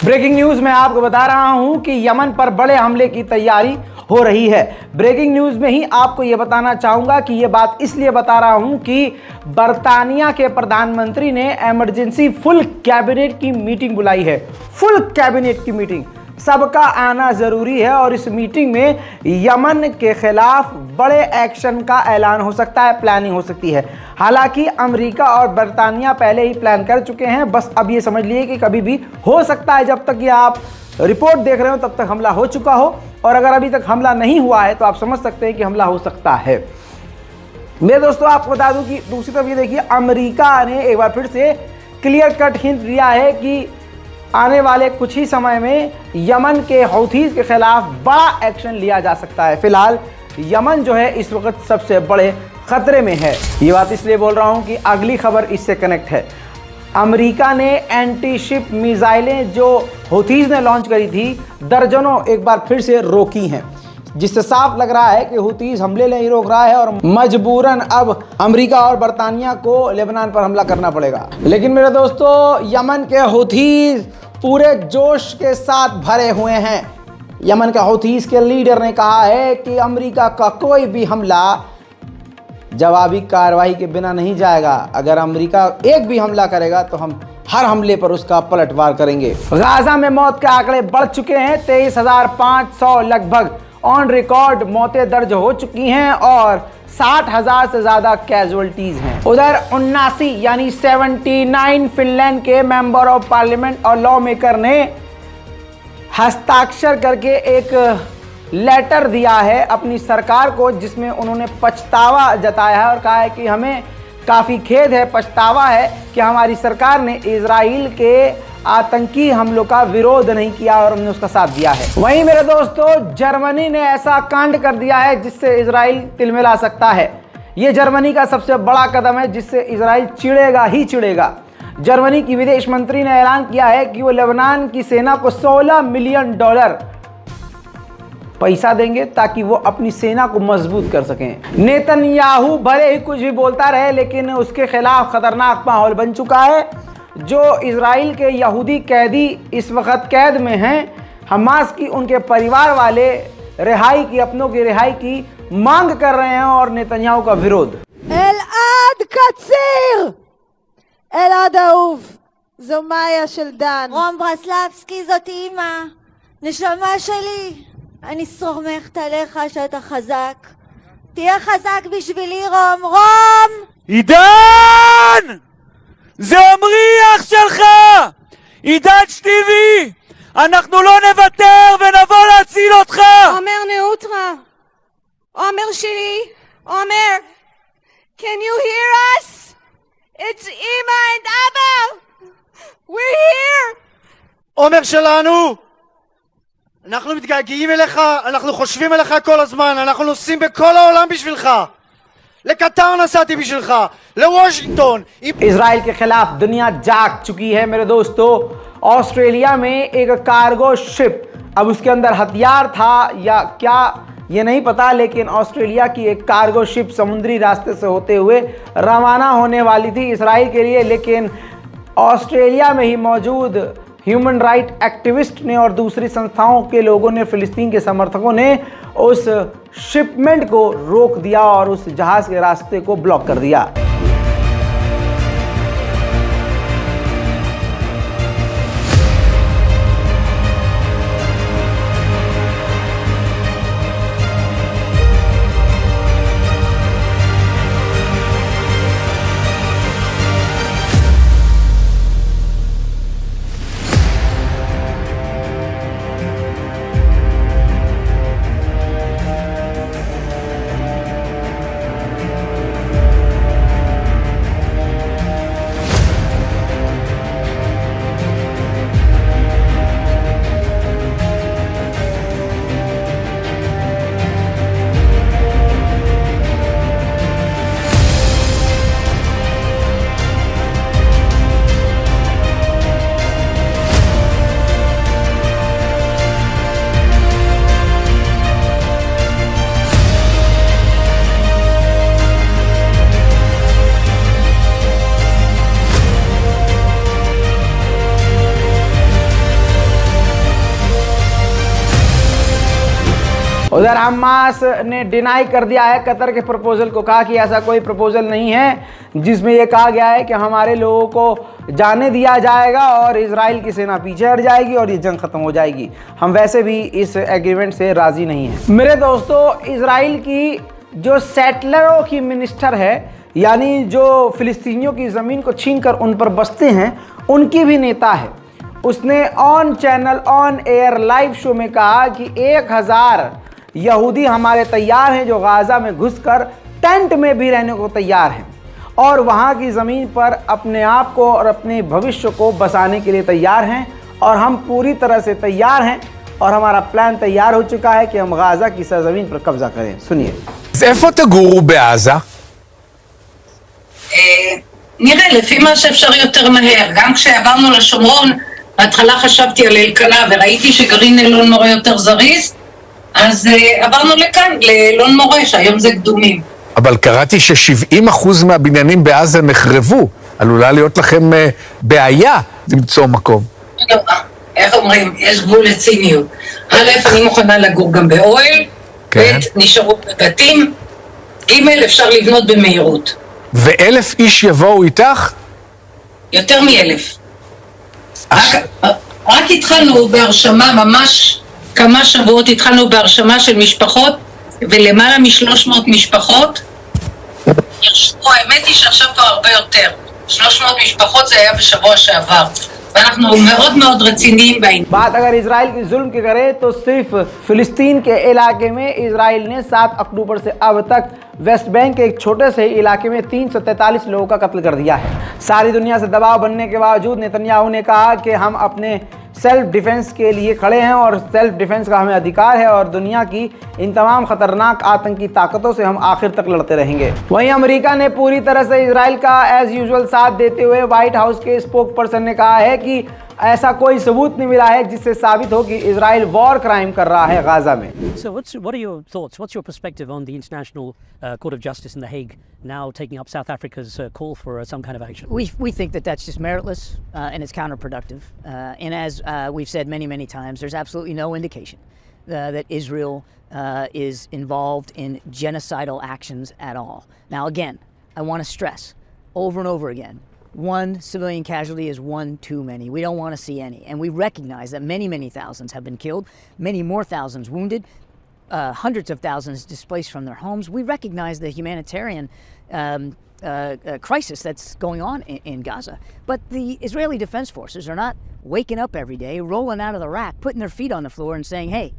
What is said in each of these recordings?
Breaking news में आपको बता रहा हूं कि यमन पर बड़े हमले की तैयारी हो रही है। ब्रेकिंग न्यूज में ही आपको यह बताना चाहूंगा कि यह बात इसलिए बता रहा हूं कि बर्तानिया के प्रधानमंत्री ने इमरजेंसी फुल कैबिनेट की मीटिंग बुलाई है। फुल कैबिनेट की मीटिंग, सबका आना जरूरी है और इस मीटिंग में यमन के खिलाफ बड़े एक्शन का ऐलान हो सकता है, प्लानिंग हो सकती है। हालांकि अमेरिका और बर्तानिया पहले ही प्लान कर चुके हैं, बस अब ये समझ लिए कि कभी भी हो सकता है। जब तक ये आप रिपोर्ट देख रहे हो तब तक हमला हो चुका हो, और अगर अभी तक हमला नहीं हुआ है तो आप समझ सकते हैं कि हमला हो सकता है। मेरे दोस्तों, आपको बता दूं कि दूसरी तरफ ये देखिए, अमेरिका ने एक बार फिर से क्लियर कट हिंट दिया है कि आने वाले कुछ ही समय में यमन के हौथीज के खिलाफ बड़ा एक्शन लिया जा सकता है। फिलहाल यमन जो है इस वक्त सबसे बड़े खतरे में है। ये बात इसलिए बोल रहा हूं कि अगली खबर इससे कनेक्ट है। अमेरिका ने एंटी शिप मिसाइलें जो हौथीज ने लॉन्च करी थी, दर्जनों एक बार फिर से रोकी हैं, जिससे साफ लग रहा है कि हौथीज हमले नहीं रोक रहा है और मजबूरन अब अमेरिका और बर्तानिया को लेबनान पर हमला करना पड़ेगा। लेकिन मेरे दोस्तों, यमन के हौथीज पूरे जोश के साथ भरे हुए हैं। यमन के हौथीज के लीडर ने कहा है कि अमेरिका का कोई भी हमला जवाबी कार्रवाई के बिना नहीं जाएगा। अगर अमेरिका एक भी हमला करेगा तो हम हर हमले पर उसका पलटवार करेंगे। गाजा में मौत के आंकड़े बढ़ चुके हैं, 23,500 लगभग ऑन रिकॉर्ड मौतें दर्ज हो चुकी हैं और 60,000 से ज्यादा कैजुअल्टीज हैं। उधर 79 यानी 79 फिनलैंड के मेंबर ऑफ पार्लियामेंट और लॉ मेकर ने हस्ताक्षर करके एक लेटर दिया है अपनी सरकार को, जिसमें उन्होंने पछतावा जताया है और कहा है कि हमें काफ़ी खेद है, पछतावा है कि हमारी सरकार ने इजराइल के आतंकी हमलों का विरोध नहीं किया और हमने उसका साथ दिया है। वहीं मेरे दोस्तों, जर्मनी ने ऐसा कांड कर दिया है जिससे इजराइल तिलमिला सकता है। ये जर्मनी का सबसे बड़ा कदम है जिससे इजराइल चिढ़ेगा ही चिढ़ेगा। जर्मनी की विदेश मंत्री ने ऐलान किया है कि वो लेबनान की सेना को $16 मिलियन पैसा देंगे ताकि वो अपनी सेना को मजबूत कर सकें। नेतन्याहू भले ही कुछ भी बोलता रहे, लेकिन उसके खिलाफ खतरनाक माहौल बन चुका है। जो इजराइल के यहूदी कैदी इस वक्त कैद में हैं, हमास की उनके परिवार वाले रिहाई की, अपनों की रिहाई की मांग कर रहे हैं और नेतन्याहू का विरोध। אלעד קציר! אלעד אהוב, זו מאיה של דן. רום ברסלבסקי, זאת אימא, נשמה שלי, אני סומכת עליך שאתה חזק. תהיה חזק בשבילי, רום. רום! עידן! זה עמרי אח שלך! עידן שטיבי! אנחנו לא נוותר ונבוא להציל אותך! עומר נאוטרה, עומר שלי, עומר, can you hear us? It's Ima and Abba! We're here! עומר שלנו! אנחנו מתגעגעים אליך, אנחנו חושבים עליך כל הזמן, אנחנו נוסעים בכל העולם בשבילך. לקטר נסעתי בשבילך, לוושינגטון. Israel के खिलाफ दुनिया जाग चुकी है मेरे दोस्तों। ऑस्ट्रेलिया में एक कार्गो शिप, अब उसके अंदर हथियार था या क्या ये नहीं पता, लेकिन ऑस्ट्रेलिया की एक कार्गो शिप समुद्री रास्ते से होते हुए रवाना होने वाली थी इजराइल के लिए। लेकिन ऑस्ट्रेलिया में ही मौजूद ह्यूमन राइट एक्टिविस्ट ने और दूसरी संस्थाओं के लोगों ने, फिलिस्तीन के समर्थकों ने उस शिपमेंट को रोक दिया और उस जहाज के रास्ते को ब्लॉक कर दिया। उधर हमास ने डिनाई कर दिया है कतर के प्रपोजल को, कहा कि ऐसा कोई प्रपोजल नहीं है जिसमें यह कहा गया है कि हमारे लोगों को जाने दिया जाएगा और इजराइल की सेना पीछे हट जाएगी और ये जंग खत्म हो जाएगी। हम वैसे भी इस एग्रीमेंट से राजी नहीं हैं। मेरे दोस्तों, इजराइल की जो सेटलरों की मिनिस्टर है, यानी जो फिलिस्तीनियों की ज़मीन को छीनकर उन पर बसते हैं, उनकी भी नेता है। उसने on channel on air live show में कहा कि 1000 यहूदी हमारे तैयार हैं जो गाज़ा में घुसकर टेंट में भी रहने को तैयार हैं और वहाँ की ज़मीन पर अपने आप को और अपने भविष्य को बसाने के लिए तैयार हैं और हम पूरी तरह से तैयार हैं और हमारा प्लान तैयार हो चुका है कि हम गाज़ा की सरजमीन पर कब्जा करें। सुनिए। איפה תגורו בעזה? נראה, לפי מה שאפשר יותר מהר. גם כשעברנו לשומרון, בהתחלה חשבתי על אלקנה וראיתי שגרעין אלון מורה יותר זריז, אז עברנו לכאן, לאלון מורה, שהיום זה קדומים. אבל קראתי ש70% מהבניינים בעזה נחרבו. עלולה להיות לכם בעיה למצוא מקום. איך אומרים? יש גבול לציניות. א', אני מוכנה לגור גם באוהל, כן. ב', נשארו בבתים, ג', אפשר לבנות במהירות. ו1,000 איש יבואו איתך? יותר מ1,000. רק התחלנו בהרשמה, ממש כמה שבועות התחלנו בהרשמה של משפחות, ולמעלה מ300 משפחות. האמת היא שעכשיו כבר הרבה יותר. 300 משפחות זה היה בשבוע שעבר. ואנחנו מאוד מאוד רציניים בעניין. बात अगर इजराइल की जुल्म की करें तो सिर्फ फिलिस्तीन के इलाके में इजराइल ने 7 अक्टूबर से अब तक वेस्ट बैंक के एक छोटे से इलाके में 343 लोगों का कत्ल कर दिया है। सारी दुनिया से दबाव बनने के बावजूद नेतन्याहू ने कहा कि हम अपने सेल्फ डिफेंस के लिए खड़े हैं और सेल्फ डिफेंस का हमें अधिकार है और दुनिया की इन तमाम खतरनाक आतंकी ताकतों से हम आखिर तक लड़ते रहेंगे। वहीं अमेरिका ने पूरी तरह से इजराइल का एज यूजुअल साथ देते हुए व्हाइट हाउस के स्पोक पर्सन ने कहा है कि ऐसा कोई सबूत नहीं मिला है जिससे साबित हो कि इजराइल वॉर क्राइम कर रहा है गाजा में। So what are your thoughts? What's your perspective on the International Court of Justice in The Hague now taking up South Africa's call for some kind of action? We think that that's just meritless and it's counterproductive. And as we've said many, many times, there's absolutely no indication that Israel is involved in genocidal actions at all. Now, again, I want to stress over and over again, one civilian casualty is one too many. We don't want to see any. And we recognize that many, many thousands have been killed, many more thousands wounded, hundreds of thousands displaced from their homes. We recognize the humanitarian crisis that's going on in Gaza. But the Israeli Defense Forces are not waking up every day, rolling out of the rack, putting their feet on the floor and saying, hey,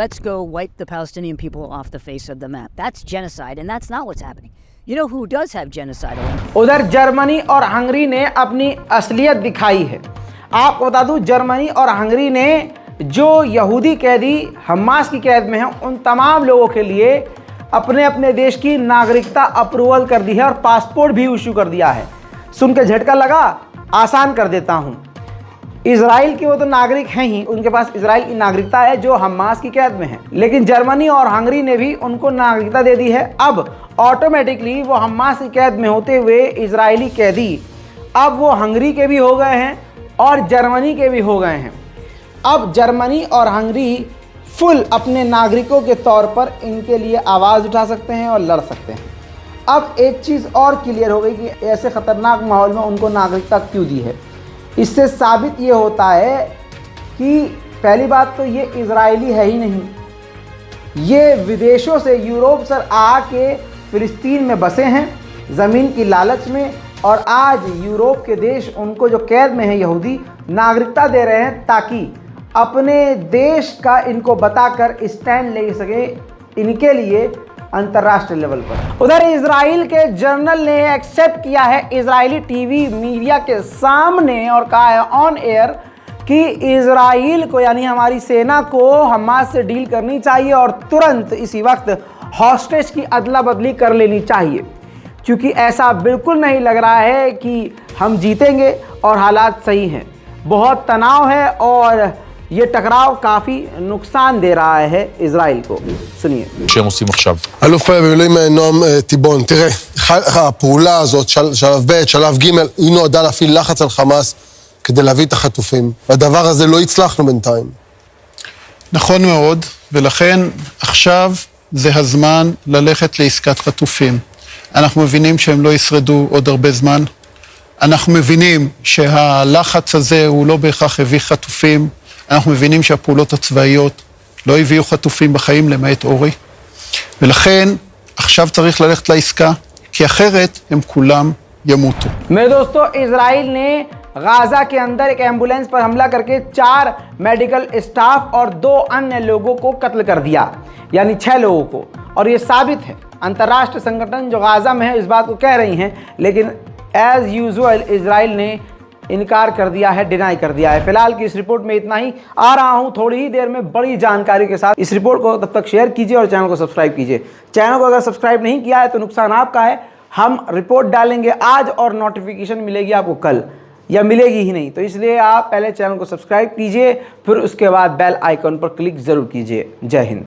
let's go wipe the Palestinian people off the face of the map. That's genocide, and that's not what's happening. You know who does have genocidal? उधर Germany और Hungary ने अपनी असलियत दिखाई है। आपको बता दूं, जर्मनी और हंगरी ने जो यहूदी कैदी हमास की कैद में हैं उन तमाम लोगों के लिए अपने अपने देश की नागरिकता अप्रूवल कर दी है और पासपोर्ट भी इशू कर दिया है। सुन के झटका लगा? आसान कर देता हूं। इजराइल के वो तो नागरिक हैं ही, उनके पास इजराइल की नागरिकता है जो हमास की कैद में है, लेकिन जर्मनी और हंगरी ने भी उनको नागरिकता दे दी है। अब ऑटोमेटिकली वो हमास की कैद में होते हुए इजरायली कैदी अब वो हंगरी के भी हो गए हैं और जर्मनी के भी हो गए हैं। अब जर्मनी और हंगरी फुल अपने नागरिकों के तौर पर इनके लिए आवाज़ उठा सकते हैं और लड़ सकते हैं। अब एक चीज़ और क्लियर हो गई कि ऐसे ख़तरनाक माहौल में उनको नागरिकता क्यों दी है। इससे साबित ये होता है कि पहली बात तो ये इजरायली है ही नहीं, ये विदेशों से यूरोप से आके फिलिस्तीन में बसे हैं ज़मीन की लालच में, और आज यूरोप के देश उनको जो कैद में है यहूदी नागरिकता दे रहे हैं ताकि अपने देश का इनको बताकर स्टैंड ले सके इनके लिए अंतर्राष्ट्रीय लेवल पर। उधर इजराइल के जर्नल ने एक्सेप्ट किया है इजरायली टीवी मीडिया के सामने और कहा है ऑन एयर कि इजराइल को यानी हमारी सेना को हमास से डील करनी चाहिए और तुरंत इसी वक्त हॉस्टेज की अदला बदली कर लेनी चाहिए, क्योंकि ऐसा बिल्कुल नहीं लग रहा है कि हम जीतेंगे और हालात सही हैं। बहुत तनाव है और ये टकराव काफ़ी नुकसान दे रहा है इजराइल को। सुनिए שהם עושים עכשיו. אלוף במילואים נועם טיבון, תראה, הפעולה הזאת, שלב ב', שלב ג', היא נועדה להפעיל לחץ על חמאס כדי להביא את החטופים. והדבר הזה לא הצלחנו בינתיים. נכון מאוד, ולכן שעכשיו זה הזמן ללכת לעסקת חטופים. אנחנו מבינים שהם לא ישרדו עוד הרבה זמן. אנחנו מבינים שהלחץ הזה הוא לא בהכרח הביא חטופים. אנחנו מבינים שהפעולות הצבאיות לא הביאו חטופים בחיים למעט אורי. ולכן עכשיו צריך ללכת לעסקה, כי אחרת הם כולם ימותו. मेरे दोस्तों, इजराइल ने गाजा के अंदर एक एम्बुलेंस पर हमला करके 4 मेडिकल स्टाफ और 2 अन्य लोगों को कत्ल कर दिया, यानी 6 लोगों को। और ये साबित है, अंतर्राष्ट्रीय संगठन जो गाजा में है इस बात को कह रही हैं, लेकिन एज यूजुअल इजराइल ने इनकार कर दिया है, डिनाई कर दिया है। फिलहाल की इस रिपोर्ट में इतना ही। आ रहा हूं थोड़ी ही देर में बड़ी जानकारी के साथ। इस रिपोर्ट को तब तक शेयर कीजिए और चैनल को सब्सक्राइब कीजिए। चैनल को अगर सब्सक्राइब नहीं किया है तो नुकसान आपका है। हम रिपोर्ट डालेंगे आज और नोटिफिकेशन मिलेगी आपको कल, या मिलेगी ही नहीं। तो इसलिए आप पहले चैनल को सब्सक्राइब कीजिए, फिर उसके बाद बेल आइकन पर क्लिक ज़रूर कीजिए। जय हिंद।